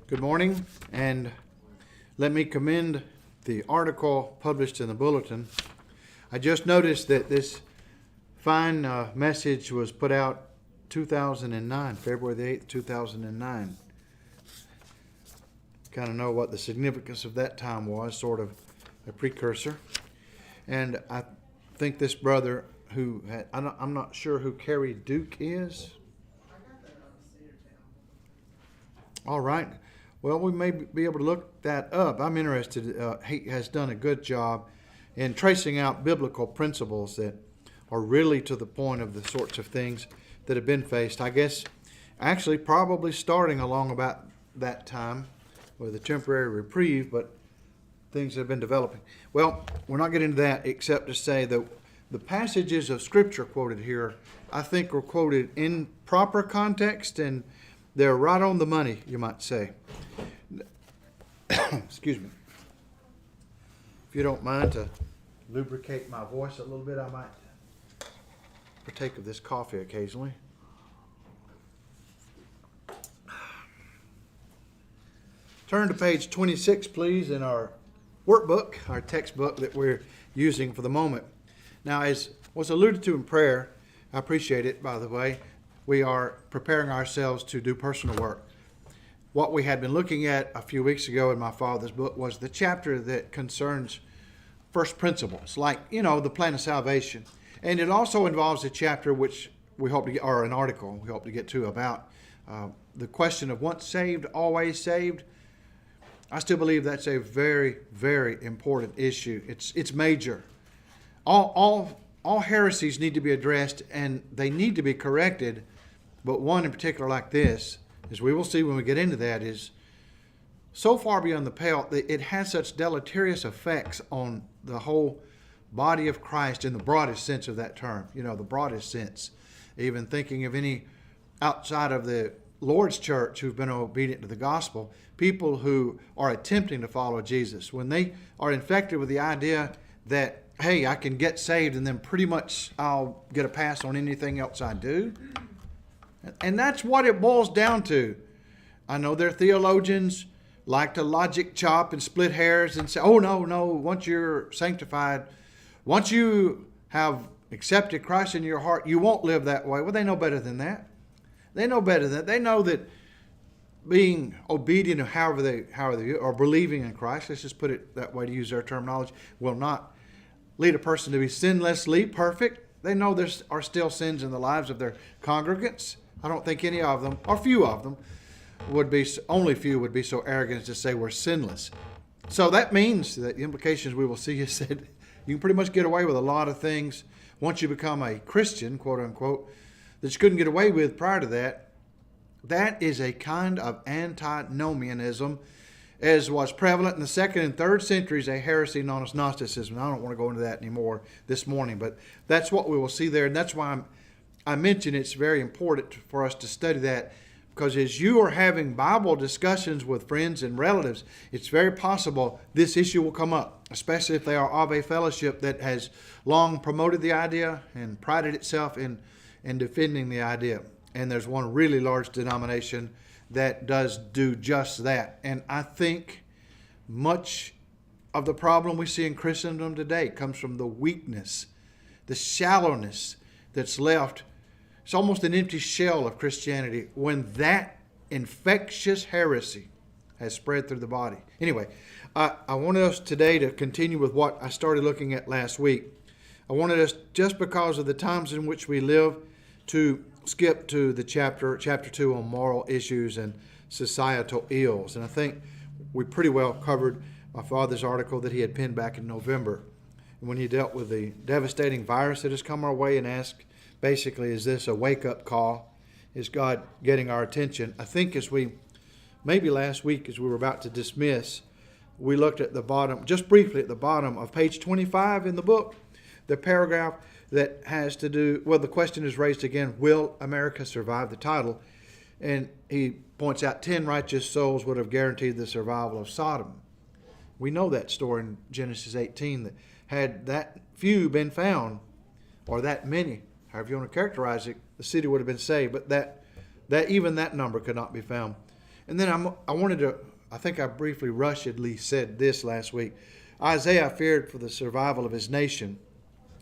Good morning, and let me commend the article published in the bulletin. I just noticed that this fine message was put out 2009, February the 8th, 2009. Kind of know what the significance of that time was, sort of a precursor. And I think this brother who had, I'm not sure who Kerry Duke is. All right. Well, we may be able to look that up. I'm interested. He has done a good job in tracing out biblical principles that are really to the point of the sorts of things that have been faced. I guess actually probably starting along about that time with a temporary reprieve, but things have been developing. Well, we're not getting into that except to say that the passages of Scripture quoted here, I think, were quoted in proper context, and they're right on the money, you might say. Excuse me. If you don't mind to lubricate my voice a little bit, I might partake of this coffee occasionally. Turn to page 26, please, in our workbook, our textbook that we're using for the moment. Now, as was alluded to in prayer, I appreciate it, by the way, we are preparing ourselves to do personal work. What we had been looking at a few weeks ago in my father's book was the chapter that concerns first principles, like, the plan of salvation. And it also involves a chapter which we hope to get, or an article we hope to get to about the question of once saved, always saved. I still believe that's a very, very important issue. It's major. All heresies need to be addressed, and they need to be corrected. But one in particular like this, as we will see when we get into that, is so far beyond the pale that it has such deleterious effects on the whole body of Christ in the broadest sense of that term. The broadest sense. Even thinking of any outside of the Lord's church who've been obedient to the gospel, people who are attempting to follow Jesus, when they are infected with the idea that, hey, I can get saved and then pretty much I'll get a pass on anything else I do. And that's what it boils down to. I know there are theologians like to logic chop and split hairs and say, oh, no, once you're sanctified, once you have accepted Christ in your heart, you won't live that way. Well, they know better than that. They know better than that. They know that being obedient, or however they or believing in Christ, let's just put it that way to use their terminology, will not lead a person to be sinlessly perfect. They know there are still sins in the lives of their congregants. I don't think any of them, or few of them, only few would be so arrogant as to say we're sinless. So that means that the implications we will see is that you can pretty much get away with a lot of things once you become a Christian, quote unquote, that you couldn't get away with prior to that. That is a kind of antinomianism, as was prevalent in the 2nd and 3rd centuries, a heresy known as Gnosticism. I don't want to go into that anymore this morning, but that's what we will see there. And that's why I mention it's very important for us to study that, because as you are having Bible discussions with friends and relatives, it's very possible this issue will come up, especially if they are of a fellowship that has long promoted the idea and prided itself in defending the idea. And there's one really large denomination that does do just that. And I think much of the problem we see in Christendom today comes from the weakness, the shallowness that's left. It's almost an empty shell of Christianity when that infectious heresy has spread through the body. Anyway, I wanted us today to continue with what I started looking at last week. I wanted us, just because of the times in which we live, to skip to the chapter 2 on moral issues and societal ills. And I think we pretty well covered my father's article that he had penned back in November, when he dealt with the devastating virus that has come our way and asked, basically, is this a wake-up call? Is God getting our attention? I think maybe last week as we were about to dismiss, we looked at the bottom, just briefly at the bottom of page 25 in the book, the paragraph that has to do, the question is raised again, will America survive the title? And he points out 10 righteous souls would have guaranteed the survival of Sodom. We know that story in Genesis 18, that had that few been found, or that many, however you want to characterize it, the city would have been saved. But that even that number could not be found. And then I think I briefly rushedly said this last week. Isaiah feared for the survival of his nation.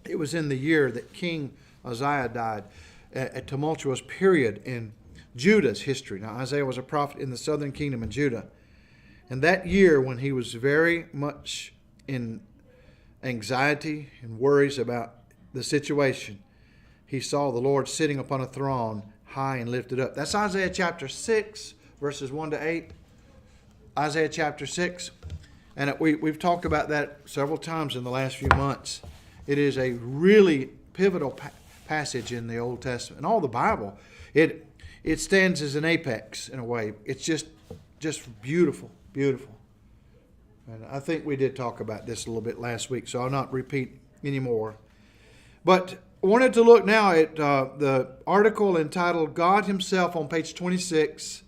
It was in the year that King Uzziah died, a tumultuous period in Judah's history. Now, Isaiah was a prophet in the southern kingdom of Judah. And that year, when he was very much in anxiety and worries about the situation, he saw the Lord sitting upon a throne, high and lifted up. That's Isaiah chapter 6, verses 1 to 8. Isaiah chapter 6. And we've talked about that several times in the last few months. It is a really pivotal passage in the Old Testament and all the Bible. It stands as an apex in a way. It's just beautiful, beautiful. And I think we did talk about this a little bit last week, so I'll not repeat anymore. But I wanted to look now at the article entitled God Himself on page 26.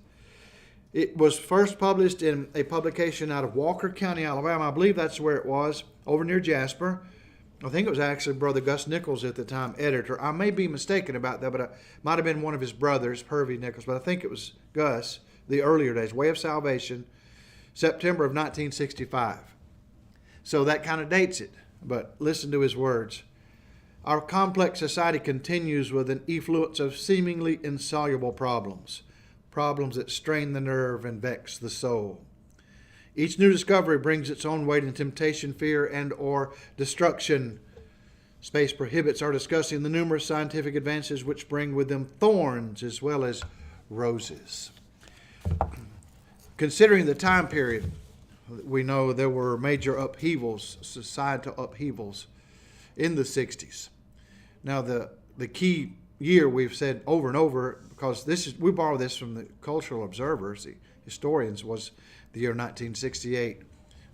It was first published in a publication out of Walker County, Alabama. I believe that's where it was, over near Jasper. I think it was actually Brother Gus Nichols at the time, editor. I may be mistaken about that, but it might have been one of his brothers, Hervey Nichols, but I think it was Gus, the earlier days. Way of Salvation, September of 1965. So that kind of dates it, but listen to his words. Our complex society continues with an effluence of seemingly insoluble problems that strain the nerve and vex the soul. Each new discovery brings its own weight in temptation, fear, and or destruction. Space prohibits our discussing the numerous scientific advances which bring with them thorns as well as roses. Considering the time period, we know there were major upheavals, societal upheavals in the 60s. Now the key year we've said over and over, because we borrow this from the cultural observers, the historians, was the year 1968,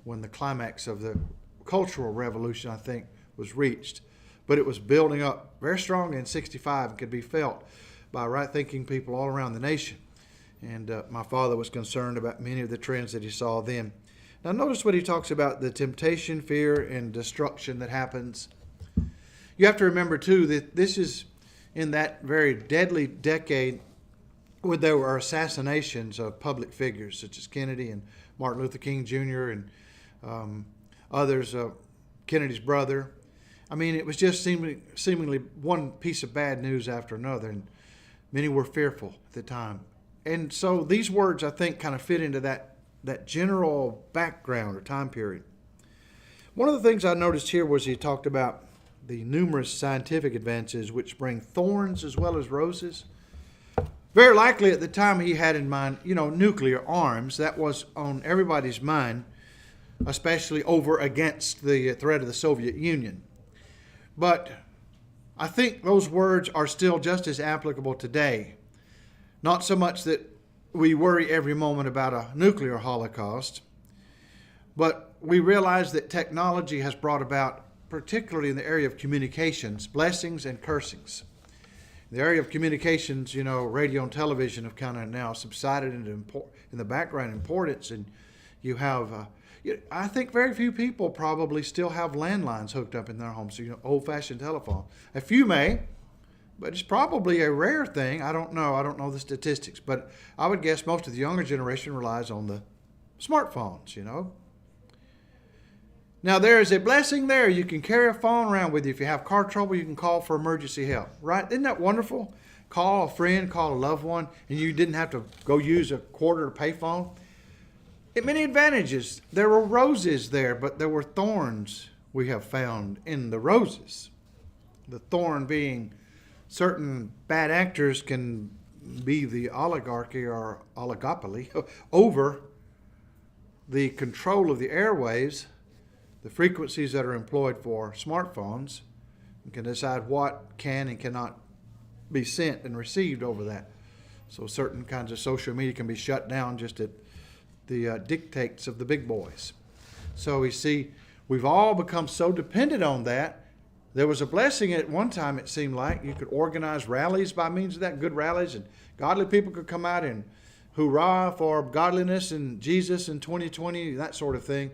when the climax of the Cultural Revolution, I think, was reached. But it was building up very strongly in 65 and could be felt by right-thinking people all around the nation. And my father was concerned about many of the trends that he saw then. Now notice what he talks about, the temptation, fear, and destruction that happens. You have to remember, too, that this is in that very deadly decade when there were assassinations of public figures such as Kennedy and Martin Luther King Jr. and others, Kennedy's brother. I mean, it was just seemingly one piece of bad news after another, and many were fearful at the time. And so these words, I think, kind of fit into that general background or time period. One of the things I noticed here was he talked about the numerous scientific advances which bring thorns as well as roses. Very likely at the time he had in mind, nuclear arms. That was on everybody's mind, especially over against the threat of the Soviet Union. But I think those words are still just as applicable today. Not so much that we worry every moment about a nuclear holocaust, but we realize that technology has brought about, particularly in the area of communications, blessings and cursings. In the area of communications, radio and television have kind of now subsided into in the background importance, and you have, I think very few people probably still have landlines hooked up in their homes, old-fashioned telephone. A few may, but it's probably a rare thing. I don't know the statistics, but I would guess most of the younger generation relies on the smartphones, Now, there is a blessing there. You can carry a phone around with you. If you have car trouble, you can call for emergency help, right? Isn't that wonderful? Call a friend, call a loved one, and you didn't have to go use a quarter pay phone. It many advantages. There were roses there, but there were thorns we have found in the roses. The thorn being certain bad actors can be the oligarchy or oligopoly over the control of the airwaves, the frequencies that are employed for smartphones, and can decide what can and cannot be sent and received over that. So certain kinds of social media can be shut down just at the dictates of the big boys. So we see we've all become so dependent on that. There was a blessing at one time, it seemed like. You could organize rallies by means of that, good rallies, and godly people could come out and hoorah for godliness and Jesus in 2020, that sort of thing.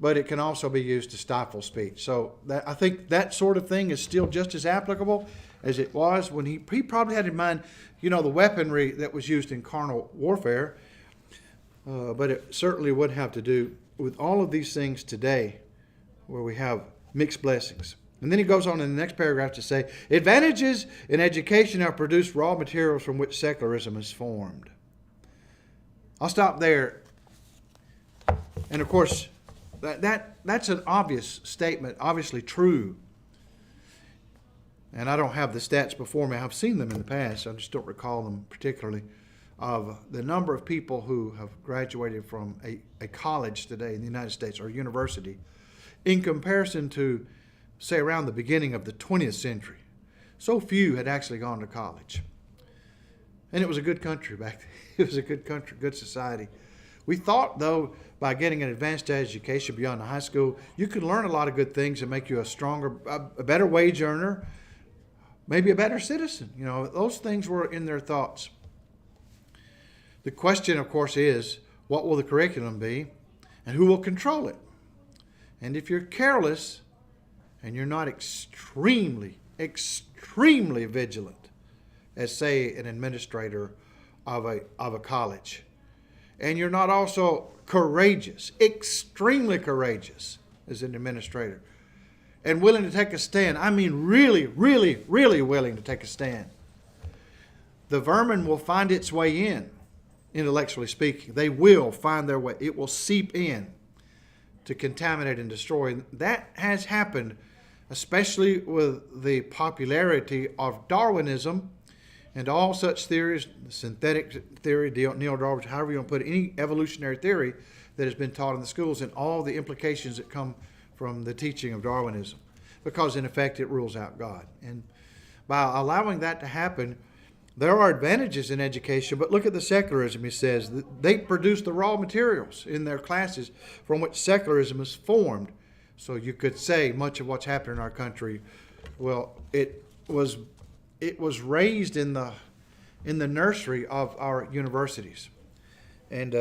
But it can also be used to stifle speech. So I think that sort of thing is still just as applicable as it was when he probably had in mind, the weaponry that was used in carnal warfare But it certainly would have to do with all of these things today where we have mixed blessings. And then he goes on in the next paragraph to say, advantages in education have produced raw materials from which secularism is formed. I'll stop there. And of course, that's an obvious statement, obviously true. And I don't have the stats before me. I've seen them in the past. I just don't recall them particularly, of the number of people who have graduated from a college today in the United States or university in comparison to, say, around the beginning of the 20th century. So few had actually gone to college. And it was a good country back then. It was a good country, good society. We thought, though, by getting an advanced education beyond the high school, you could learn a lot of good things and make you a stronger, a better wage earner, maybe a better citizen. You know, those things were in their thoughts. The question, of course, is, what will the curriculum be and who will control it? And if you're careless and you're not extremely vigilant as, say, an administrator of a college, and you're not also courageous, extremely courageous as an administrator, and willing to take a stand, I mean really, really, really willing to take a stand, the vermin will find its way in, intellectually speaking. They will find their way. It will seep in to contaminate and destroy. That has happened, especially with the popularity of Darwinism and all such theories, synthetic theory, neo-Darwinism, however you want to put it, any evolutionary theory that has been taught in the schools and all the implications that come from the teaching of Darwinism. Because in effect it rules out God. And by allowing that to happen, there are advantages in education, but look at the secularism, he says. They produce the raw materials in their classes from which secularism is formed. So you could say much of what's happened in our country, well, it was raised in the nursery of our universities. And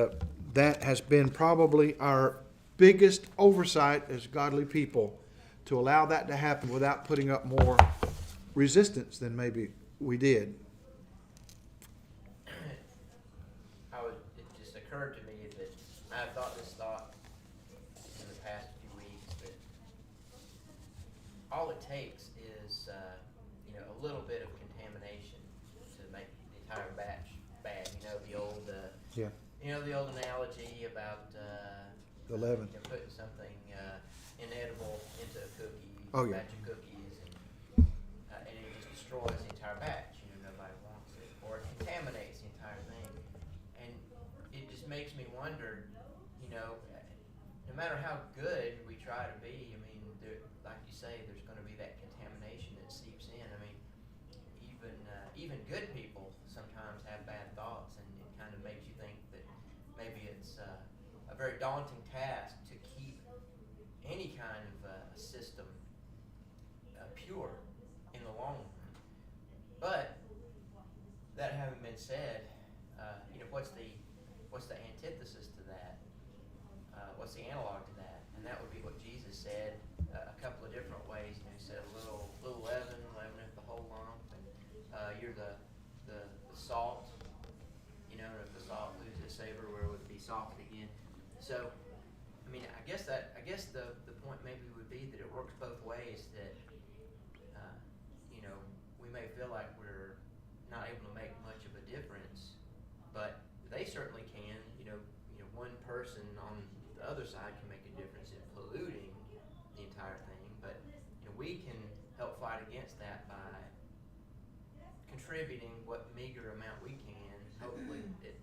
that has been probably our biggest oversight as godly people, to allow that to happen without putting up more resistance than maybe we did. It just occurred to me that I've thought this thought in the past few weeks, that all it takes is a little bit of contamination to make the entire batch bad. The old the old analogy about The leaven. putting something inedible into a cookie, Oh, yeah. batch of cookies, and it just destroys the entire batch. Nobody wants it, or it contaminates the entire thing. And it just makes me wonder, no matter how good we try to be, like you say, there's going to be that contamination that seeps in. Even good people sometimes have bad thoughts, and it kind of makes you think that maybe it's a very daunting task to keep any kind of system pure in the long run. But that having been said, what's the antithesis to that? What's the analog to that? And that would be what Jesus said a couple of different ways. He said a little leaveneth the whole lump, and you're the salt. If the salt loses its savor, where would it be salted again? So, I guess the point maybe would be that it works both ways. That we may feel like we're not able to make much of a difference, but they certainly can. One person on the other side can make a difference in polluting the entire thing, but we can help fight against that by contributing what meager amount we can. Hopefully, it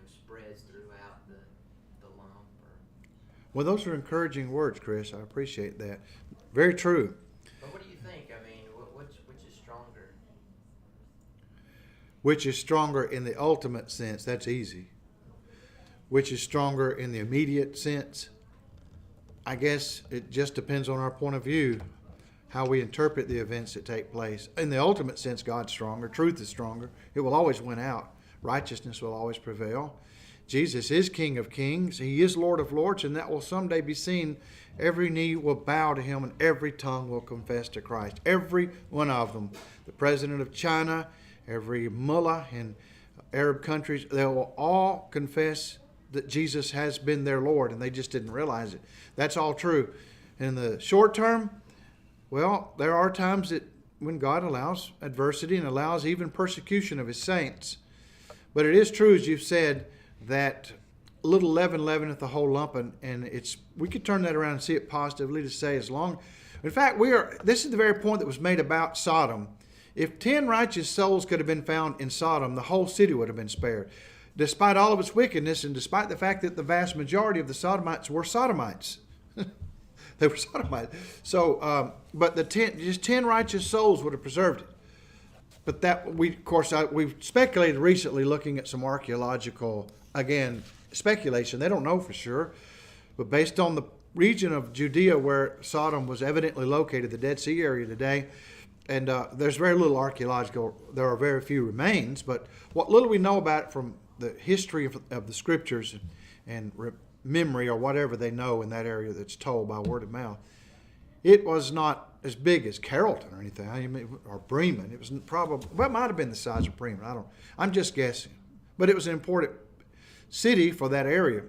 spreads throughout the lump. Well, those are encouraging words, Chris. I appreciate that. Very true. But what do you think? Which is stronger? Which is stronger in the ultimate sense? That's easy. Which is stronger in the immediate sense? I guess it just depends on our point of view, how we interpret the events that take place. In the ultimate sense, God's stronger. Truth is stronger. It will always win out. Righteousness will always prevail. Jesus is King of Kings. He is Lord of Lords, and that will someday be seen. Every knee will bow to Him, and every tongue will confess to Christ. Every one of them. The president of China, every mullah in Arab countries, they will all confess that Jesus has been their Lord, and they just didn't realize it. That's all true. In the short term, well, there are times that when God allows adversity and allows even persecution of His saints. But it is true, as you've said, that little leaven leaveneth the whole lump, and we could turn that around and see it positively to say in fact, this is the very point that was made about Sodom. If 10 righteous souls could have been found in Sodom, the whole city would have been spared. Despite all of its wickedness, and despite the fact that the vast majority of the Sodomites were Sodomites. They were Sodomites. So, but just 10 righteous souls would have preserved it. But we've speculated recently, looking at some archaeological, again, speculation. They don't know for sure. But based on the region of Judea where Sodom was evidently located, the Dead Sea area today, and there's very little archaeological, there are very few remains, but what little we know about it from the history of the scriptures and memory or whatever they know in that area that's told by word of mouth, it was not as big as Carrollton or anything, or Bremen. It was probably, well, it might have been the size of Bremen. I'm just guessing. But it was an important city for that area.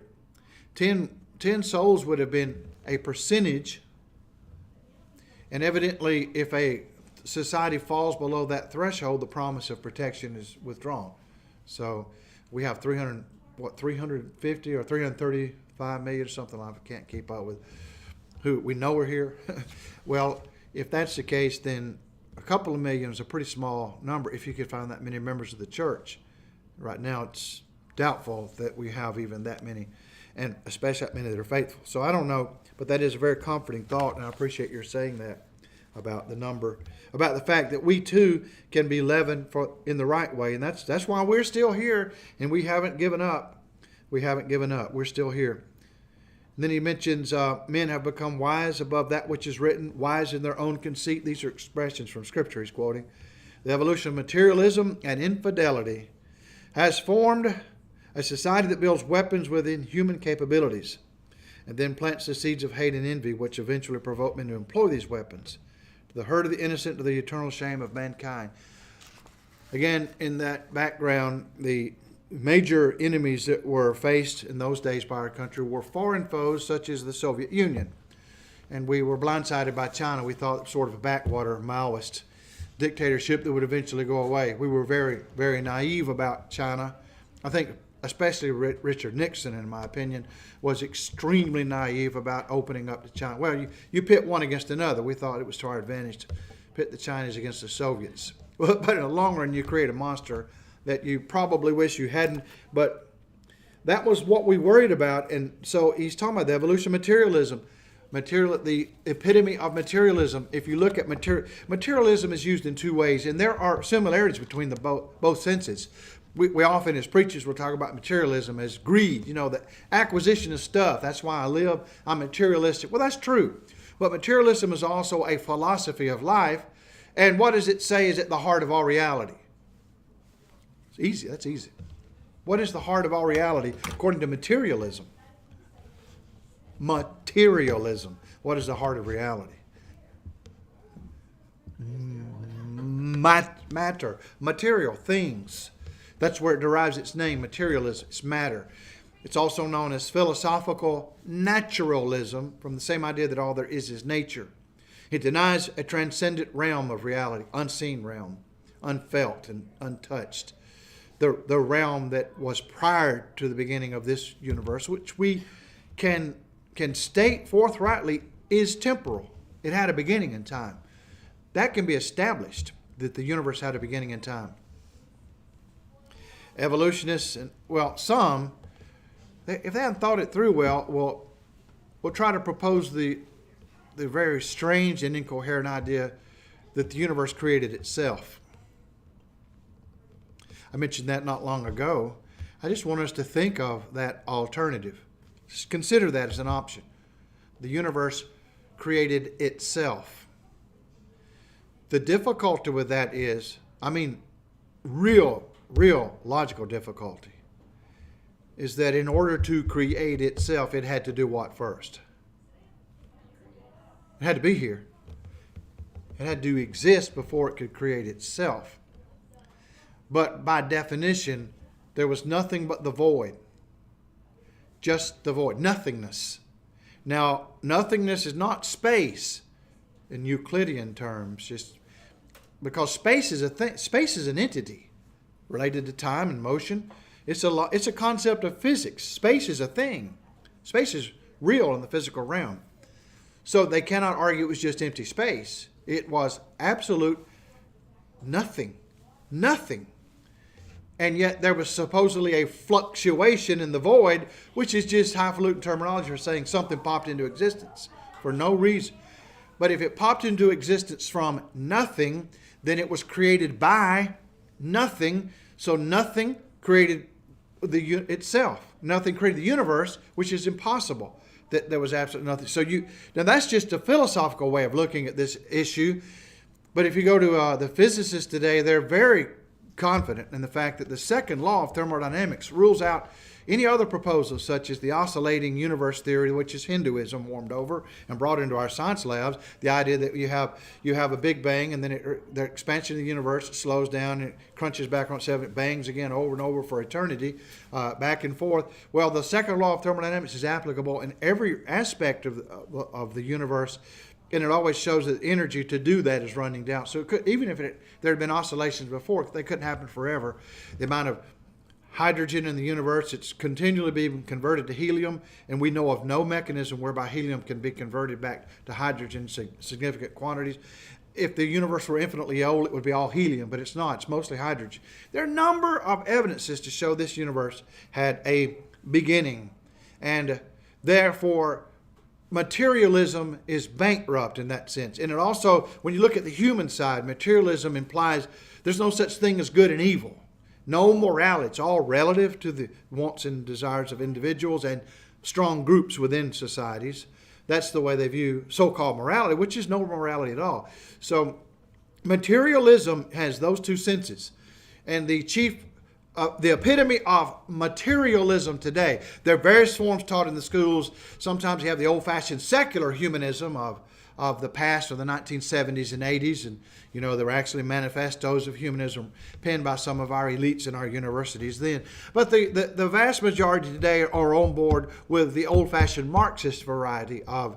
10 souls would have been a percentage, and evidently if a society falls below that threshold, the promise of protection is withdrawn. So we have 350 or 335 million or something like that. I can't keep up with who we know are here. Well, if that's the case, then a couple of million is a pretty small number if you could find that many members of the church. Right now it's doubtful that we have even that many, and especially that many that are faithful. So I don't know, but that is a very comforting thought, and I appreciate your saying that about the number, about the fact that we too can be leavened in the right way, and that's why we're still here, and we haven't given up. We're still here. And then he mentions men have become wise above that which is written, wise in their own conceit. These are expressions from Scripture he's quoting. The evolution of materialism and infidelity has formed a society that builds weapons within human capabilities and then plants the seeds of hate and envy, which eventually provoke men to employ these weapons to the hurt of the innocent, to the eternal shame of mankind. Again, in that background, the major enemies that were faced in those days by our country were foreign foes such as the Soviet Union. And we were blindsided by China. We thought it was sort of a backwater Maoist dictatorship that would eventually go away. We were very, very naive about China. I think especially Richard Nixon, in my opinion, was extremely naive about opening up to China. Well, you pit one against another. We thought it was to our advantage to pit the Chinese against the Soviets. But in the long run, you create a monster that you probably wish you hadn't. But that was what we worried about. And so he's talking about the evolution of materialism. The epitome of materialism. If you look at materialism is used in two ways, and there are similarities between the both senses. We often, as preachers, will talk about materialism as greed, the acquisition of stuff. That's why I live. I'm materialistic. Well, that's true. But materialism is also a philosophy of life. And what does it say is at the heart of all reality? It's easy. That's easy. What is the heart of all reality according to materialism? Materialism. What is the heart of reality? Matter. Material things. That's where it derives its name, materialism. It's matter. It's also known as philosophical naturalism, from the same idea that all there is nature. It denies a transcendent realm of reality, unseen realm, unfelt and untouched. The realm that was prior to the beginning of this universe, which we can state forthrightly is temporal. It had a beginning in time. That can be established, that the universe had a beginning in time. Evolutionists, some, if they haven't thought it through well, will try to propose the very strange and incoherent idea that the universe created itself. I mentioned that not long ago. I just want us to think of that alternative. Just consider that as an option. The universe created itself. The difficulty with that is, real logical difficulty, is that in order to create itself, it had to do what first? It had to be here. It had to exist before it could create itself. But by definition, there was nothing but the void. just the void, nothingness. Now, nothingness is not space in Euclidean terms, just because space is a thing. Space is an entity related to time and motion. It's a concept of physics. Space is a thing. Space is real in the physical realm. So they cannot argue it was just empty space. It was absolute nothing. Nothing. And yet there was supposedly a fluctuation in the void, which is just highfalutin terminology for saying something popped into existence for no reason. But if it popped into existence from nothing, then it was created by nothing. So nothing created itself. Nothing created the universe, which is impossible. That there was absolutely nothing. So now that's just a philosophical way of looking at this issue. But if you go to the physicists today, they're very confident in the fact that the second law of thermodynamics rules out any other proposals, such as the oscillating universe theory, which is Hinduism warmed over and brought into our science labs. The idea that you have a big bang, and then the expansion of the universe slows down, and it crunches back on itself, it bangs again over and over for eternity, back and forth. Well, the second law of thermodynamics is applicable in every aspect of the universe. And it always shows that energy to do that is running down. So even if there had been oscillations before, they couldn't happen forever. The amount of hydrogen in the universe, it's continually being converted to helium, and we know of no mechanism whereby helium can be converted back to hydrogen in significant quantities. If the universe were infinitely old, it would be all helium, but it's not. It's mostly hydrogen. There are a number of evidences to show this universe had a beginning, and therefore materialism is bankrupt in that sense. And it also, when you look at the human side, materialism implies there's no such thing as good and evil. No morality. It's all relative to the wants and desires of individuals and strong groups within societies. That's the way they view so-called morality, which is no morality at all. So materialism has those two senses. And the epitome of materialism today. There are various forms taught in the schools. Sometimes you have the old-fashioned secular humanism of the past, of the 1970s and 80s. And, there were actually manifestos of humanism penned by some of our elites in our universities then. But the vast majority today are on board with the old-fashioned Marxist variety of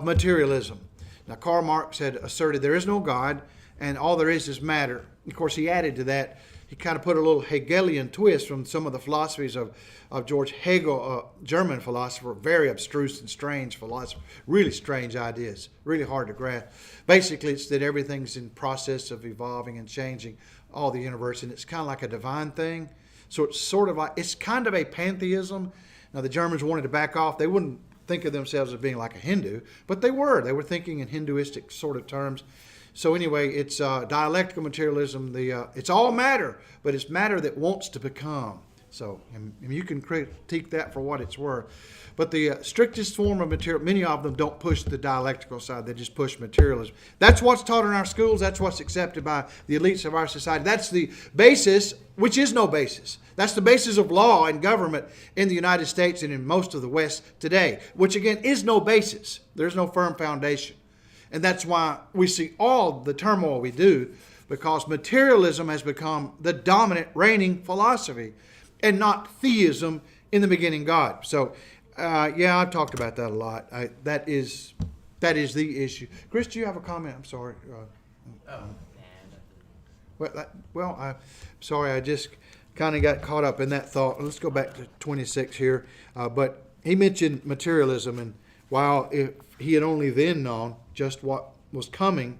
materialism. Now, Karl Marx had asserted there is no God, and all there is matter. Of course, he added to that, he kind of put a little Hegelian twist from some of the philosophies of George Hegel, a German philosopher, very abstruse and strange philosopher, really strange ideas, really hard to grasp. Basically, it's that everything's in process of evolving and changing, all the universe, and it's kind of like a divine thing. So it's sort of like, it's kind of a pantheism. Now, the Germans wanted to back off. They wouldn't think of themselves as being like a Hindu, but they were. They were thinking in Hinduistic sort of terms. So anyway, it's dialectical materialism. It's all matter, but it's matter that wants to become. So and you can critique that for what it's worth. But the strictest form of material, many of them don't push the dialectical side. They just push materialism. That's what's taught in our schools. That's what's accepted by the elites of our society. That's the basis, which is no basis. That's the basis of law and government in the United States and in most of the West today, which again is no basis. There's no firm foundation. And that's why we see all the turmoil we do, because materialism has become the dominant reigning philosophy and not theism, in the beginning God. So, I've talked about that a lot. That is the issue. Chris, do you have a comment? I'm sorry. I'm sorry, I just kind of got caught up in that thought. Let's go back to 26 here. But he mentioned materialism, and while if he had only then known just what was coming,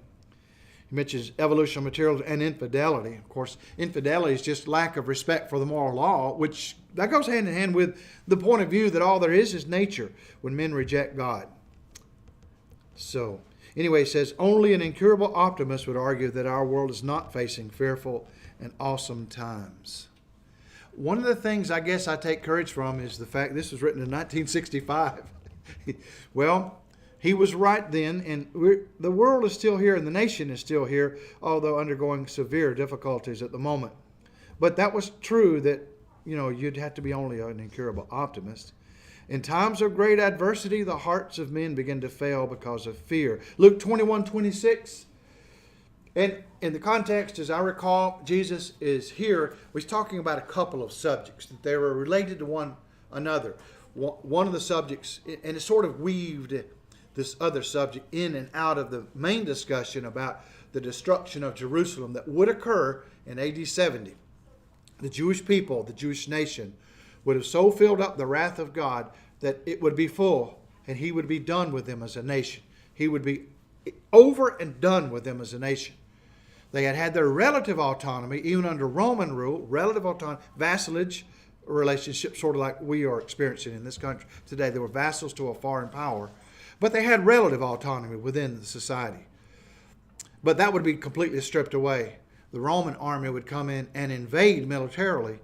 he mentions evolution of materials and infidelity. Of course, infidelity is just lack of respect for the moral law, which that goes hand in hand with the point of view that all there is nature when men reject God. So, anyway, he says, only an incurable optimist would argue that our world is not facing fearful and awesome times. One of the things I guess I take courage from is the fact this was written in 1965. Well, he was right then, and the world is still here and the nation is still here, although undergoing severe difficulties at the moment. But that was true that, you'd have to be only an incurable optimist. In times of great adversity, the hearts of men begin to fail because of fear. Luke 21:26. And in the context, as I recall, Jesus is here. He's talking about a couple of subjects, that they were related to one another. one of the subjects, and it sort of weaved this other subject in and out of the main discussion about the destruction of Jerusalem that would occur in AD 70. The Jewish people, the Jewish nation, would have so filled up the wrath of God that it would be full, and he would be done with them as a nation. He would be over and done with them as a nation. They had had their relative autonomy, even under Roman rule, relative autonomy, vassalage relationship, sort of like we are experiencing in this country today. They were vassals to a foreign power, but they had relative autonomy within the society. But that would be completely stripped away. The Roman army would come in and invade militarily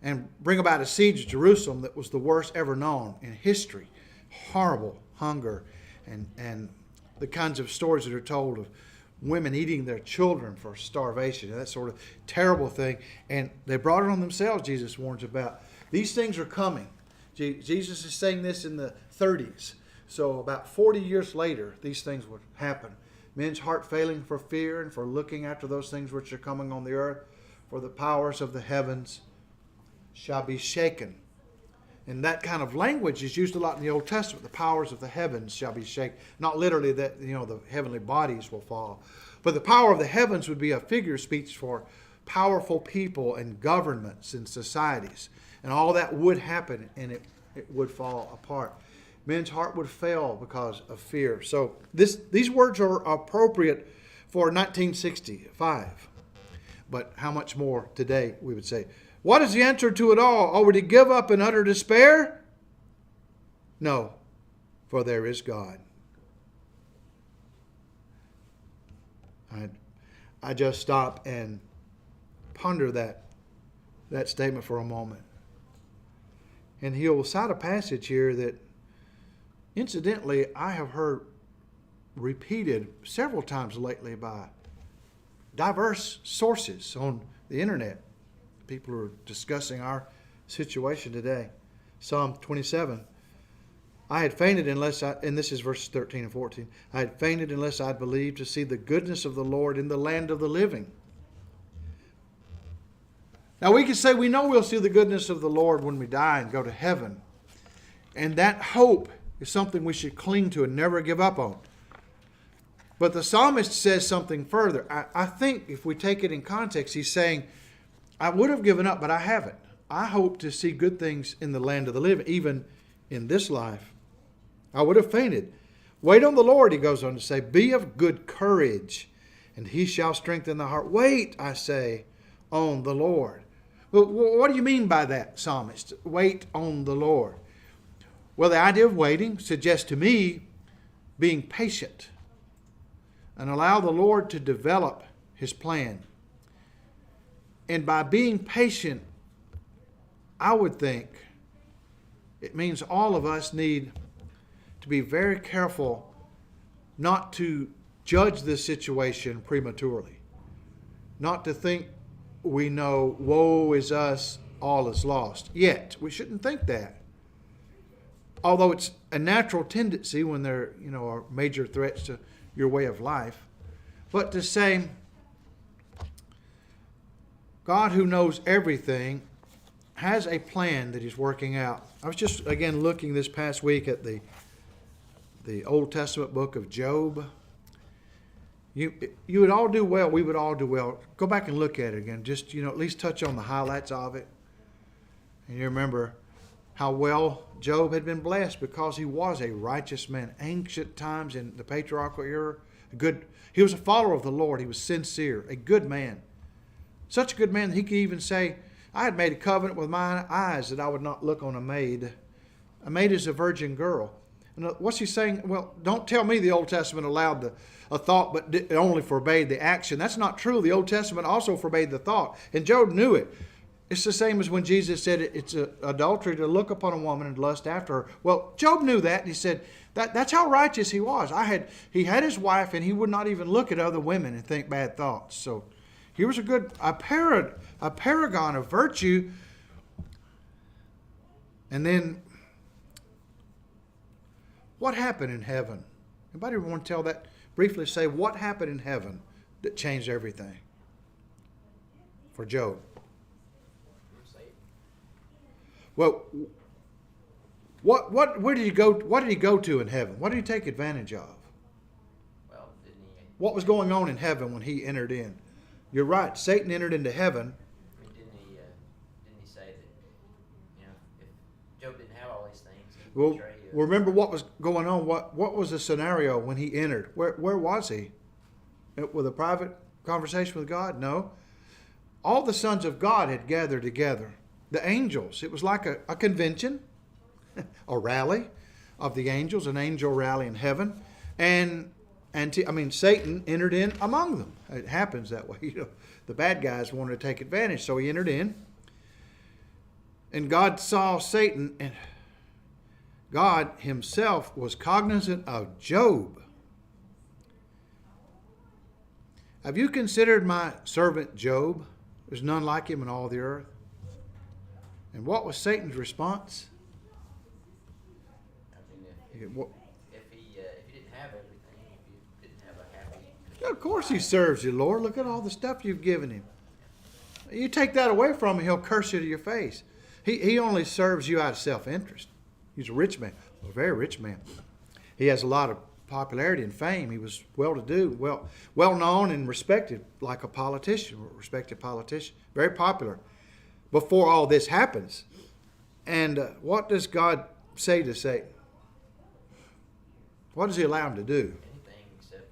and bring about a siege of Jerusalem that was the worst ever known in history. Horrible hunger and the kinds of stories that are told of women eating their children for starvation, and that sort of terrible thing. And they brought it on themselves, Jesus warns about. These things are coming. Jesus is saying this in the 30s. So about 40 years later, these things would happen. Men's heart failing for fear and for looking after those things which are coming on the earth, for the powers of the heavens shall be shaken. And that kind of language is used a lot in the Old Testament. The powers of the heavens shall be shaken. Not literally that, the heavenly bodies will fall. But the power of the heavens would be a figure of speech for powerful people and governments and societies. And all that would happen, and it would fall apart. Men's heart would fail because of fear. So these words are appropriate for 1965. But how much more today, we would say. What is the answer to it all? Are we to give up in utter despair? No, for there is God. I just stop and ponder that statement for a moment. And he'll cite a passage here that, incidentally, I have heard repeated several times lately by diverse sources on the internet. People are discussing our situation today. Psalm 27. I had fainted and this is verses 13 and 14. I had fainted unless I'd believed to see the goodness of the Lord in the land of the living. Now we can say we know we'll see the goodness of the Lord when we die and go to heaven. And that hope is something we should cling to and never give up on. But the psalmist says something further. I think if we take it in context, he's saying, I would have given up, but I haven't. I hope to see good things in the land of the living, even in this life. I would have fainted. Wait on the Lord, he goes on to say. Be of good courage, and he shall strengthen the heart. Wait, I say, on the Lord. Well, what do you mean by that, psalmist? Wait on the Lord. Well, the idea of waiting suggests to me being patient and allow the Lord to develop his plan. And by being patient, I would think it means all of us need to be very careful not to judge this situation prematurely. Not to think we know, woe is us, all is lost. Yet, we shouldn't think that. Although it's a natural tendency when there are major threats to your way of life. But to say, God, who knows everything, has a plan that he's working out. I was just, again, looking this past week at the Old Testament book of Job. You would all do well. We would all do well. Go back and look at it again. Just, at least touch on the highlights of it. And you remember how well Job had been blessed because he was a righteous man. Ancient times in the patriarchal era, he was a follower of the Lord. He was sincere, a good man. Such a good man that he could even say, I had made a covenant with mine eyes that I would not look on a maid. A maid is a virgin girl. And what's he saying? Well, don't tell me the Old Testament allowed a thought but only forbade the action. That's not true. The Old Testament also forbade the thought. And Job knew it. It's the same as when Jesus said it's adultery to look upon a woman and lust after her. Well, Job knew that, and he said that's how righteous he was. He had his wife, and he would not even look at other women and think bad thoughts. So he was a paragon of virtue. And then, what happened in heaven? Anybody want to tell that? Briefly say what happened in heaven that changed everything for Job. Well, Where did he go? What did he go to in heaven? What did he take advantage of? Well, didn't he? What was going on in heaven when he entered in? You're right. Satan entered into heaven. I mean, didn't he say that, you know, if Job didn't have all these things, he'd Well, betray you? remember what was going on. What was the scenario when he entered? Where was he? With a private conversation with God? No. All the sons of God had gathered together. The angels. It was like a convention, a rally of the angels, an angel rally in heaven. And Satan entered in among them. It happens that way. You know, the bad guys wanted to take advantage, so he entered in. And God saw Satan, and God himself was cognizant of Job. Have you considered my servant Job? There's none like him in all the earth. And what was Satan's response? I mean, if he didn't have everything, if he didn't have a happy... Of course he serves you, Lord. Look at all the stuff you've given him. You take that away from him, he'll curse you to your face. He only serves you out of self-interest. He's a rich man, a very rich man. He has a lot of popularity and fame. He was well-to-do, well known and respected, like a politician, a respected politician, very popular before all this happens. And what does God say to Satan? What does he allow him to do? Anything except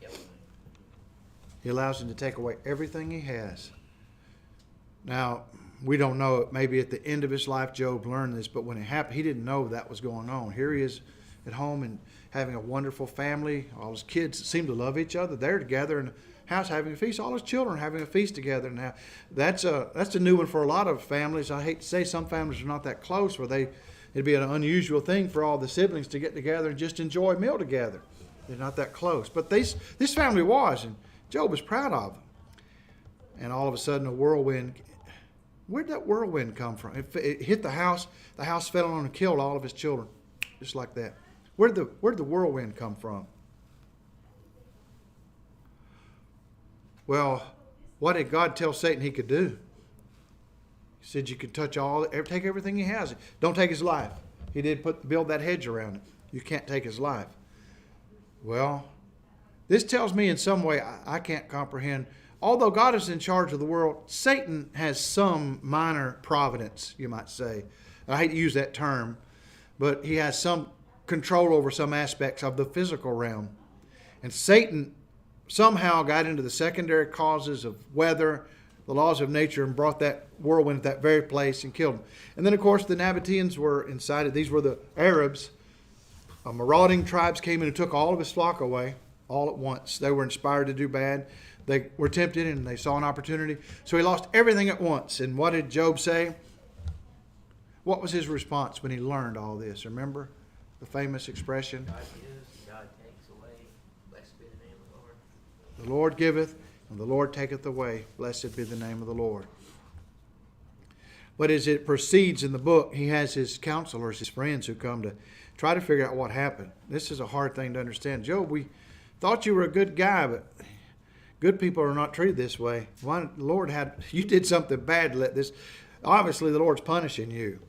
kill him. He allows him to take away everything he has. Now, we don't know. Maybe at the end of his life, Job learned this, but when it happened, he didn't know that was going on. Here he is at home and having a wonderful family. All his kids seem to love each other. They're together in the house having a feast. All his children having a feast together. Now, that's a new one for a lot of families. I hate to say some families are not that close, where it'd be an unusual thing for all the siblings to get together and just enjoy a meal together. They're not that close. But this family was, and Job was proud of them. And all of a sudden, a whirlwind. Where'd that whirlwind come from? It hit the house fell on and killed all of his children, just like that. Where'd the whirlwind come from? Well, what did God tell Satan he could do? He said you could take everything he has. Don't take his life. He did build that hedge around it. You can't take his life. Well, this tells me in some way I can't comprehend. Although God is in charge of the world, Satan has some minor providence, you might say. I hate to use that term, but he has some control over some aspects of the physical realm. And Satan somehow got into the secondary causes of weather, the laws of nature, and brought that whirlwind at that very place and killed him. And then, of course, the Nabateans were incited. These were the Arabs. Marauding tribes came in and took all of his flock away all at once. They were inspired to do bad. They were tempted and they saw an opportunity. So he lost everything at once. And what did Job say? What was his response when he learned all this? Remember the famous expression? God gives, God takes away. Blessed be the name of the Lord. The Lord giveth, and the Lord taketh away. Blessed be the name of the Lord. But as it proceeds in the book, he has his counselors, his friends who come to try to figure out what happened. This is a hard thing to understand. Job, we thought you were a good guy, but good people are not treated this way. Why, the Lord you did something bad to let this. Obviously, the Lord's punishing you.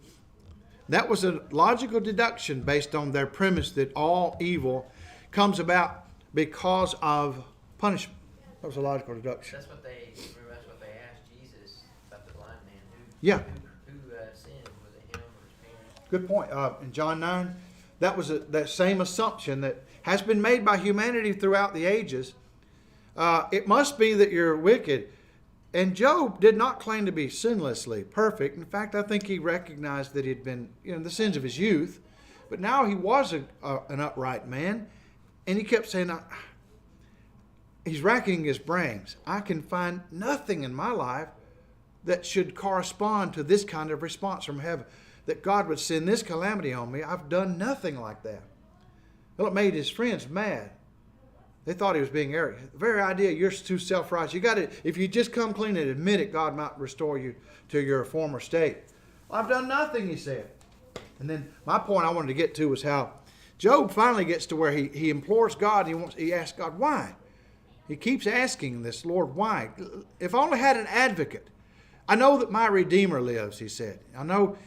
That was a logical deduction based on their premise that all evil comes about because of punishment. That was a logical deduction. That's what they asked Jesus about the blind man. Yeah. Who sinned? Was it him or his parents? Good point. In John 9, that was that same assumption that has been made by humanity throughout the ages. It must be that you're wicked. And Job did not claim to be sinlessly perfect. In fact, I think he recognized that he'd been, the sins of his youth. But now he was an upright man. And he kept saying, he's racking his brains. I can find nothing in my life that should correspond to this kind of response from heaven. That God would send this calamity on me. I've done nothing like that. Well, it made his friends mad. They thought he was being arrogant. The very idea, you're too self-righteous. If you just come clean and admit it, God might restore you to your former state. Well, I've done nothing, he said. And then my point I wanted to get to was how Job finally gets to where he implores God. He asks God, why? He keeps asking this, Lord, why? If I only had an advocate. I know that my Redeemer lives, he said. I know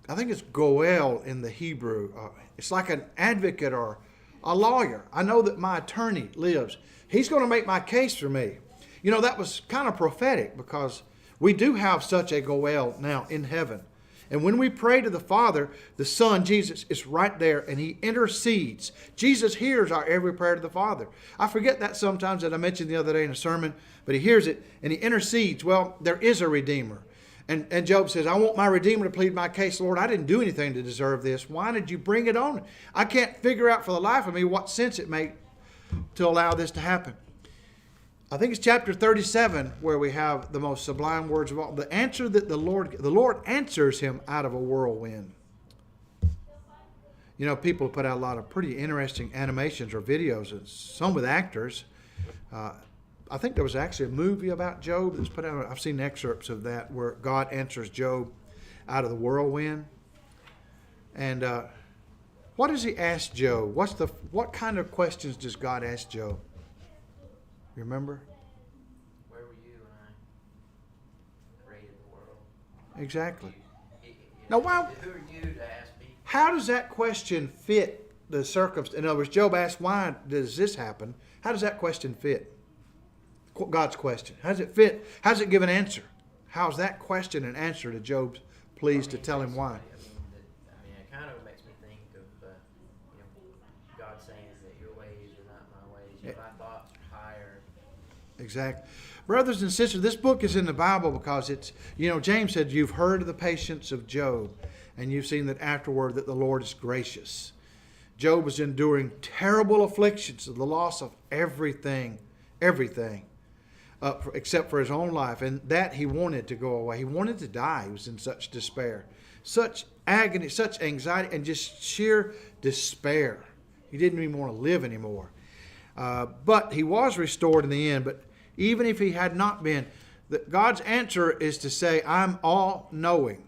I think it's goel in the Hebrew. It's like an advocate or a lawyer. I know that my attorney lives. He's going to make my case for me. You know, that was kind of prophetic because we do have such a goel now in heaven. And when we pray to the Father, the Son, Jesus, is right there and He intercedes. Jesus hears our every prayer to the Father. I forget that sometimes that I mentioned the other day in a sermon, but He hears it and He intercedes. Well, there is a Redeemer. And Job says, I want my Redeemer to plead my case. Lord, I didn't do anything to deserve this. Why did you bring it on? I can't figure out for the life of me what sense it made to allow this to happen. I think it's chapter 37 where we have the most sublime words of all. The answer that the Lord answers him out of a whirlwind. You know, people put out a lot of pretty interesting animations or videos, some with actors. I think there was actually a movie about Job that was put out. I've seen excerpts of that where God answers Job out of the whirlwind. And what does He ask Job? What kind of questions does God ask Job? You remember? Where were you when I created the world? Exactly. Now, Now, who are you to ask me? how does that question fit the circumstance? In other words, Job asked, why does this happen? How does that question fit? God's question. How does it fit? How does it give an answer? How's that question an answer to Job's pleas to tell him why? It kind of makes me think of God saying that your ways are not my ways. My thoughts are higher. Exactly. Brothers and sisters, this book is in the Bible because it's, James said, you've heard of the patience of Job, and you've seen that afterward that the Lord is gracious. Job was enduring terrible afflictions of the loss of everything, except for his own life, and that he wanted to go away. He wanted to die. He was in such despair, such agony, such anxiety, and just sheer despair. He didn't even want to live anymore. But he was restored in the end. But even if he had not been, God's answer is to say, I'm all-knowing.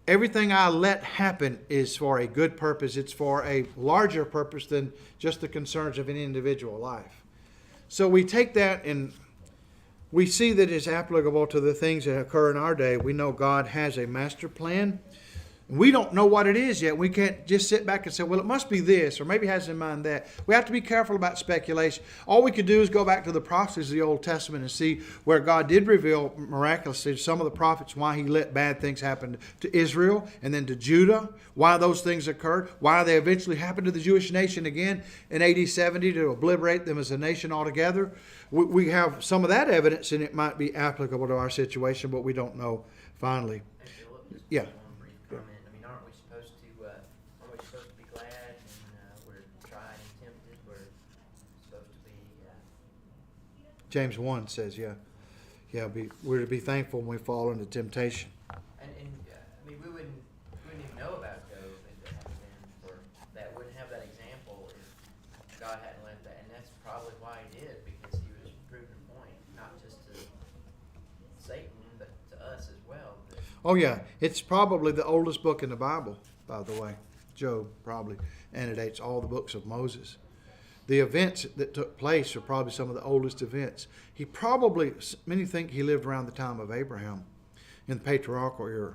Everything I let happen is for a good purpose. It's for a larger purpose than just the concerns of an individual life. So we take that and we see that it's applicable to the things that occur in our day. We know God has a master plan. We don't know what it is yet. We can't just sit back and say, well, it must be this, or maybe has in mind that. We have to be careful about speculation. All we could do is go back to the prophecies of the Old Testament and see where God did reveal miraculously to some of the prophets why He let bad things happen to Israel and then to Judah, why those things occurred, why they eventually happened to the Jewish nation again in AD 70 to obliterate them as a nation altogether. We have some of that evidence, and it might be applicable to our situation, but we don't know finally. Yeah. James 1 says, we're to be thankful when we fall into temptation. We wouldn't even know about Job if it hadn't been for that. Wouldn't have that example if God hadn't let that. And that's probably why He did, because He was proving a point, not just to Satan, but to us as well. Oh yeah, it's probably the oldest book in the Bible, by the way. Job probably antedates all the books of Moses. The events that took place are probably some of the oldest events. Many think he lived around the time of Abraham in the patriarchal era,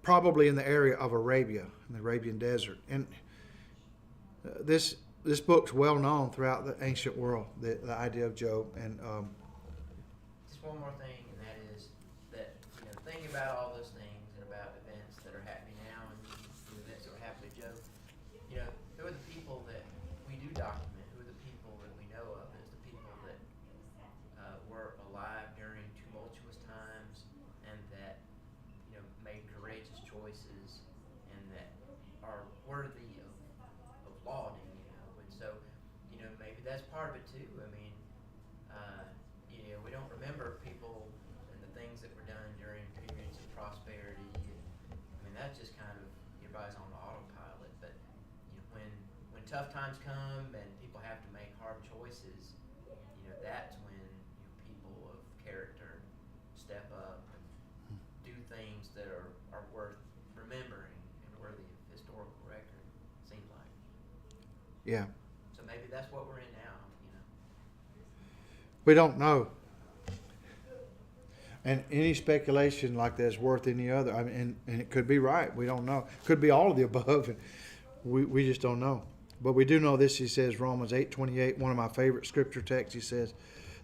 probably in the area of Arabia, in the Arabian desert. And this book's well known throughout the ancient world, the idea of Job. And just one more thing, and that is that thinking about all those things and about events that are happening now and the events that were happening to Job, who are the people that we do document? Who are the people that we know of as the people that were alive during tumultuous times and that made courageous choices and that are worthy of lauding, and so maybe that's part of it too. We don't remember people and the things that were done during periods of prosperity. That's just kind of everybody's on the autopilot. But when tough times come and people have to make hard choices, that's when people of character step up and do things that are worth remembering and worthy of historical record. Seems like. Yeah. So maybe that's what we're in now. We don't know. And any speculation like that is worth any other. I mean, and it could be right. We don't know. Could be all of the above. And we just don't know. But we do know this. He says, Romans 8:28, one of my favorite scripture texts. He says,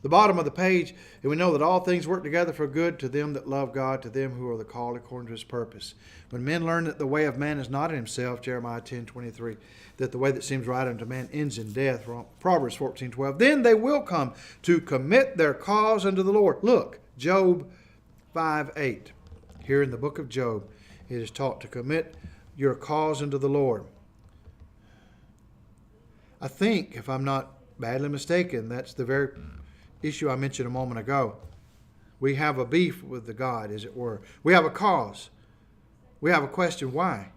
the bottom of the page, and we know that all things work together for good to them that love God, to them who are the called according to his purpose. When men learn that the way of man is not in himself, Jeremiah 10:23, that the way that seems right unto man ends in death, Proverbs 14:12, then they will come to commit their cause unto the Lord. Look, Job 5:8. Here in the book of Job, it is taught to commit your cause unto the Lord. I think, if I'm not badly mistaken, that's the very issue I mentioned a moment ago. We have a beef with the God, as it were. We have a cause. We have a question, why?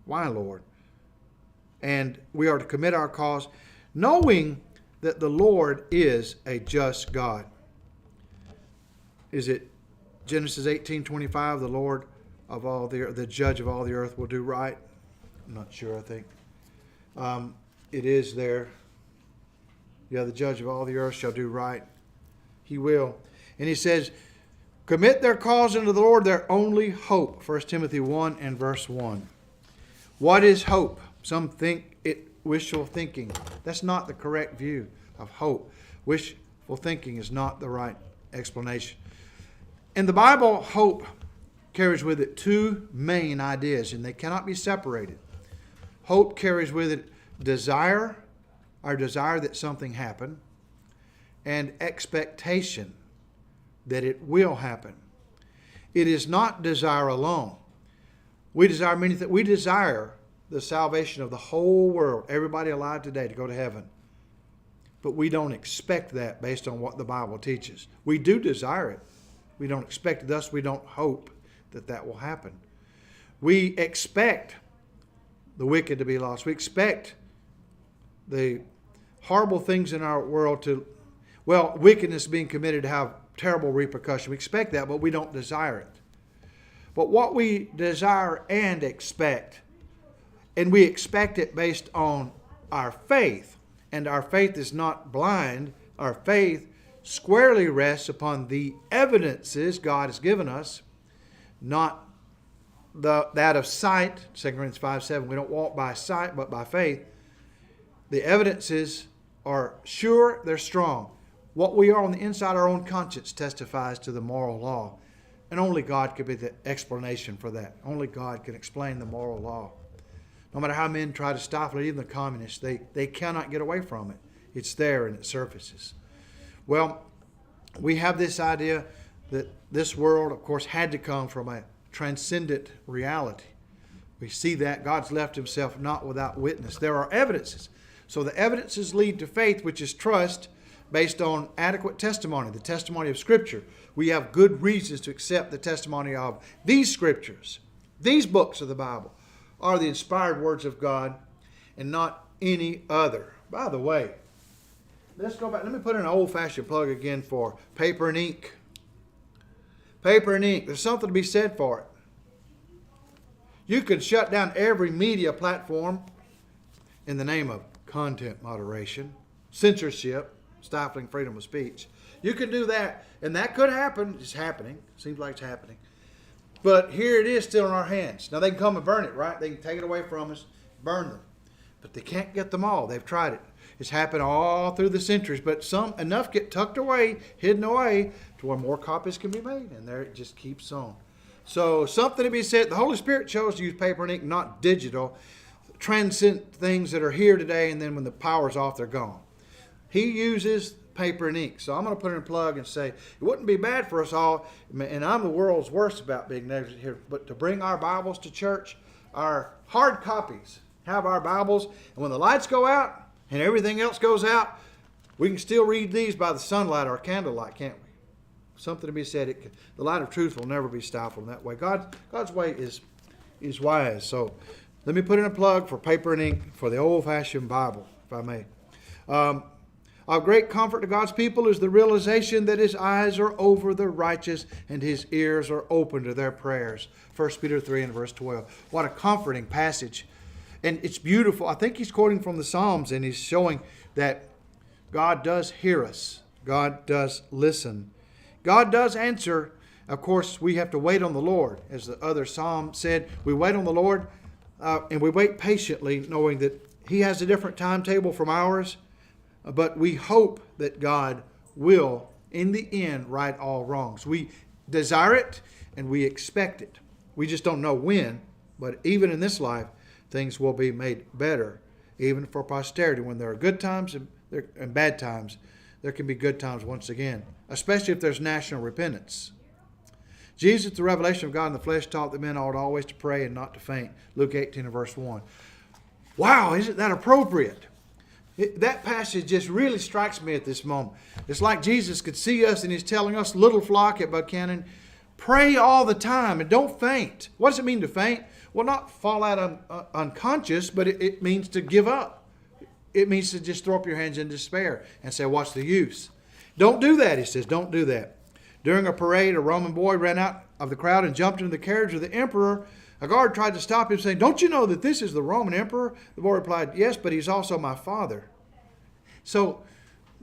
Why, Lord? And we are to commit our cause, knowing that the Lord is a just God. Is it Genesis 18:25, the Lord of all the judge of all the earth will do right? I'm not sure, I think. It is there. Yeah, the judge of all the earth shall do right. He will. And he says, commit their cause unto the Lord, their only hope. 1 Timothy 1 and verse 1. What is hope? Some think it wishful thinking. That's not the correct view of hope. Wishful thinking is not the right explanation. In the Bible, hope carries with it two main ideas, and they cannot be separated. Hope carries with it desire, our desire that something happen, and expectation that it will happen. It is not desire alone. We desire many things. We desire the salvation of the whole world, everybody alive today, to go to heaven. But we don't expect that based on what the Bible teaches. We do desire it. We don't expect it. Thus, we don't hope that that will happen. We expect the wicked to be lost. We expect the horrible things in our world wickedness being committed to have terrible repercussions. We expect that, but we don't desire it. But what we desire and expect, and we expect it based on our faith, and our faith is not blind. Our faith squarely rests upon the evidences God has given us, not that of sight. 2 Corinthians 5:7, we don't walk by sight, but by faith. The evidences are sure, they're strong. What we are on the inside, our own conscience testifies to the moral law. And only God could be the explanation for that. Only God can explain the moral law. No matter how men try to stifle it, even the communists, they cannot get away from it. It's there and it surfaces. Well, we have this idea that this world, of course, had to come from a transcendent reality. We see that God's left himself not without witness. There are evidences. So the evidences lead to faith, which is trust based on adequate testimony, the testimony of Scripture. We have good reasons to accept the testimony of these Scriptures. These books of the Bible are the inspired words of God and not any other. By the way, let's go back. Let me put in an old-fashioned plug again for paper and ink. Paper and ink. There's something to be said for it. You can shut down every media platform in the name of content moderation, censorship, stifling freedom of speech. You can do that, and that could happen. It's happening. Seems like it's happening. But here it is still in our hands. Now they can come and burn it, right? They can take it away from us, burn them. But they can't get them all. They've tried it. It's happened all through the centuries, but enough get tucked away, hidden away, to where more copies can be made, and there it just keeps on. So something to be said. The Holy Spirit chose to use paper and ink, not digital. Transcend things that are here today, and then when the power's off, they're gone. He uses paper and ink. So I'm going to put in a plug and say, it wouldn't be bad for us all, and I'm the world's worst about being negligent here, but to bring our Bibles to church, our hard copies, have our Bibles, and when the lights go out and everything else goes out, we can still read these by the sunlight or candlelight, can't we? Something to be said. The light of truth will never be stifled in that way. God's way is wise. So let me put in a plug for paper and ink for the old-fashioned Bible, if I may. Of great comfort to God's people is the realization that his eyes are over the righteous and his ears are open to their prayers. 1 Peter 3 and verse 12. What a comforting passage. And it's beautiful. I think he's quoting from the Psalms, and he's showing that God does hear us. God does listen. God does answer Of course, we have to wait on the Lord. As the other psalm said, we wait on the Lord and we wait patiently, knowing that He has a different timetable from ours. But we hope that God will, in the end, right all wrongs. We desire it and we expect it. We just don't know when. But even in this life, things will be made better, even for posterity. When there are good times and bad times, there can be good times once again, especially if there's national repentance. Jesus, the revelation of God in the flesh, taught that men ought always to pray and not to faint. Luke 18 and verse 1. Wow, isn't that appropriate? That passage just really strikes me at this moment. It's like Jesus could see us and He's telling us, little flock at Buchanan, pray all the time and don't faint. What does it mean to faint? Well, not fall out unconscious, but it means to give up. It means to just throw up your hands in despair and say, what's the use? Don't do that, He says. Don't do that. During a parade, a Roman boy ran out of the crowd and jumped into the carriage of the emperor. A guard tried to stop him, saying, don't you know that this is the Roman emperor? The boy replied, yes, but he's also my father. So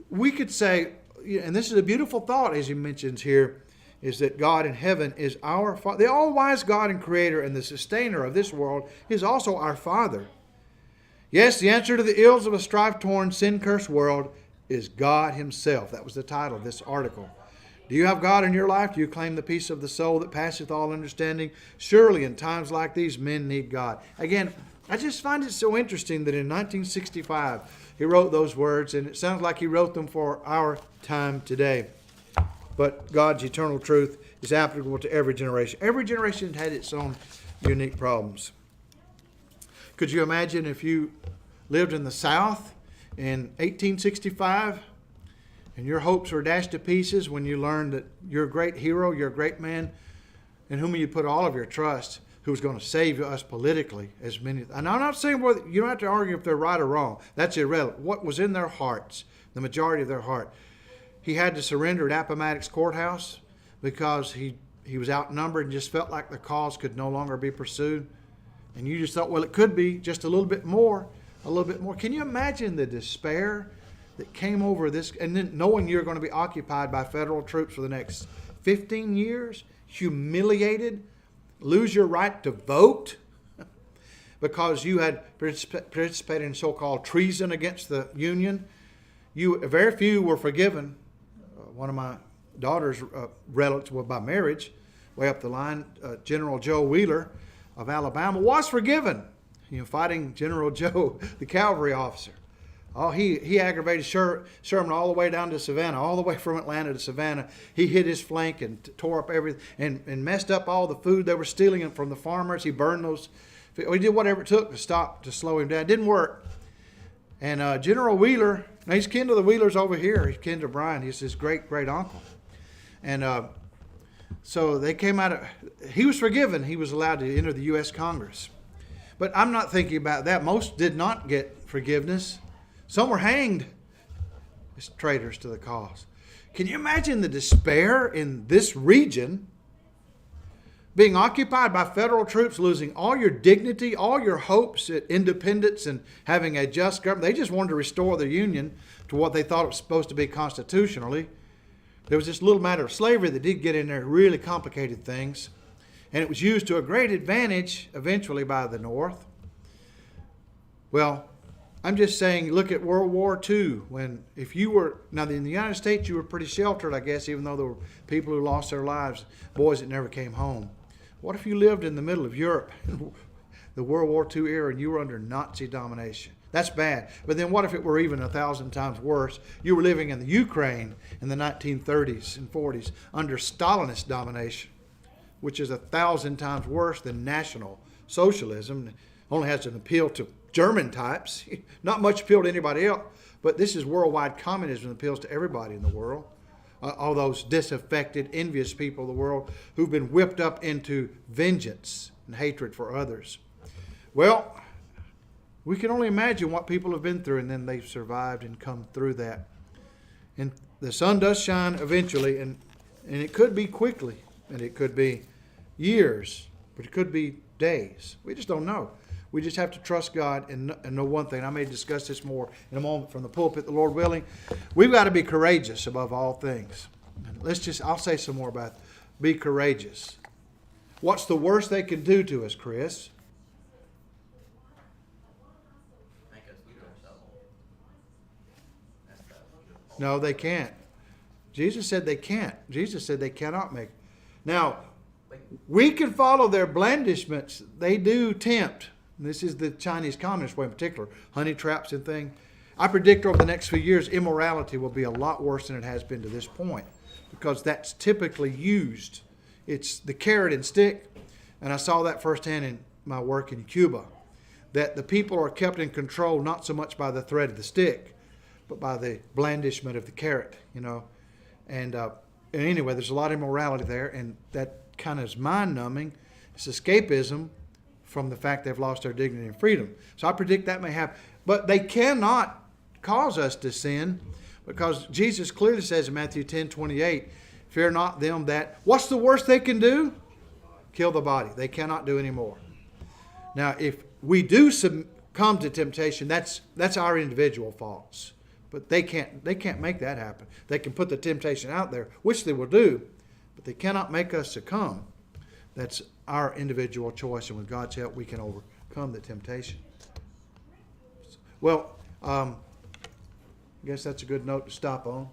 we could say, and this is a beautiful thought as he mentions here, is that God in heaven is our Father. The all-wise God and Creator and the sustainer of this world is also our Father. Yes, the answer to the ills of a strife-torn, sin-cursed world is God Himself. That was the title of this article. Do you have God in your life? Do you claim the peace of the soul that passeth all understanding? Surely in times like these, men need God. Again, I just find it so interesting that in 1965, he wrote those words, and it sounds like he wrote them for our time today. But God's eternal truth is applicable to every generation. Every generation had its own unique problems. Could you imagine if you lived in the South in 1865 and your hopes were dashed to pieces when you learned that you're a great hero, you're a great man in whom you put all of your trust, who was going to save us politically, as many. And I'm not saying whether you don't have to argue if they're right or wrong. That's irrelevant. What was in their hearts, the majority of their heart. He had to surrender at Appomattox Courthouse because he was outnumbered and just felt like the cause could no longer be pursued. And you just thought, well, it could be just a little bit more, a little bit more. Can you imagine the despair that came over this, and then knowing you're going to be occupied by federal troops for the next 15 years, humiliated, lose your right to vote because you had participated in so-called treason against the Union. Very few were forgiven. One of my daughter's relatives, well, by marriage, way up the line, General Joe Wheeler of Alabama, was forgiven. Fighting General Joe, the cavalry officer. Oh, he aggravated Sherman all the way down to Savannah, all the way from Atlanta to Savannah. He hit his flank and tore up everything and messed up all the food they were stealing from the farmers. He burned those. He did whatever it took to slow him down. It didn't work. And General Wheeler, now he's kin to the Wheelers over here. He's kin to Brian. He's his great uncle. And so they came out. He was forgiven. He was allowed to enter the U.S. Congress. But I'm not thinking about that. Most did not get forgiveness. Some were hanged as traitors to the cause. Can you imagine the despair in this region, being occupied by federal troops, losing all your dignity, all your hopes at independence and having a just government? They just wanted to restore the Union to what they thought it was supposed to be constitutionally. There was this little matter of slavery that did get in there, really complicated things. And it was used to a great advantage eventually by the North. Well, I'm just saying, look at World War II. If you were, now in the United States, you were pretty sheltered, I guess, even though there were people who lost their lives, boys that never came home. What if you lived in the middle of Europe, the World War II era, and you were under Nazi domination? That's bad. But then what if it were even 1,000 times worse? You were living in the Ukraine in the 1930s and 40s under Stalinist domination, which is 1,000 times worse than National Socialism. It only has an appeal to German types, not much appeal to anybody else, but this is worldwide communism that appeals to everybody in the world. All those disaffected, envious people of the world who've been whipped up into vengeance and hatred for others. Well, we can only imagine what people have been through, and then they've survived and come through that. And the sun does shine eventually, and it could be quickly, and it could be years, but it could be days. We just don't know. We just have to trust God and know one thing. I may discuss this more in a moment from the pulpit, the Lord willing. We've got to be courageous above all things. I'll say some more about be courageous. What's the worst they can do to us, Chris? Make us do ourselves. That's the No, they can't. Jesus said they can't. Jesus said they cannot make. Now, we can follow their blandishments. They do tempt. This is the Chinese Communist way in particular. Honey traps and things. I predict over the next few years, immorality will be a lot worse than it has been to this point, because that's typically used. It's the carrot and stick. And I saw that firsthand in my work in Cuba, that the people are kept in control not so much by the thread of the stick, but by the blandishment of the carrot, you know. And anyway, there's a lot of immorality there, and that kind of is mind-numbing. It's escapism from the fact they've lost their dignity and freedom. So I predict that may happen. But they cannot cause us to sin, because Jesus clearly says in Matthew 10:28, fear not them that... What's the worst they can do? Kill the body. They cannot do any more. Now, if we do succumb to temptation, that's our individual faults. But they can't make that happen. They can put the temptation out there, which they will do, but they cannot make us succumb. That's our individual choice, and with God's help, we can overcome the temptation. Well, I guess that's a good note to stop on.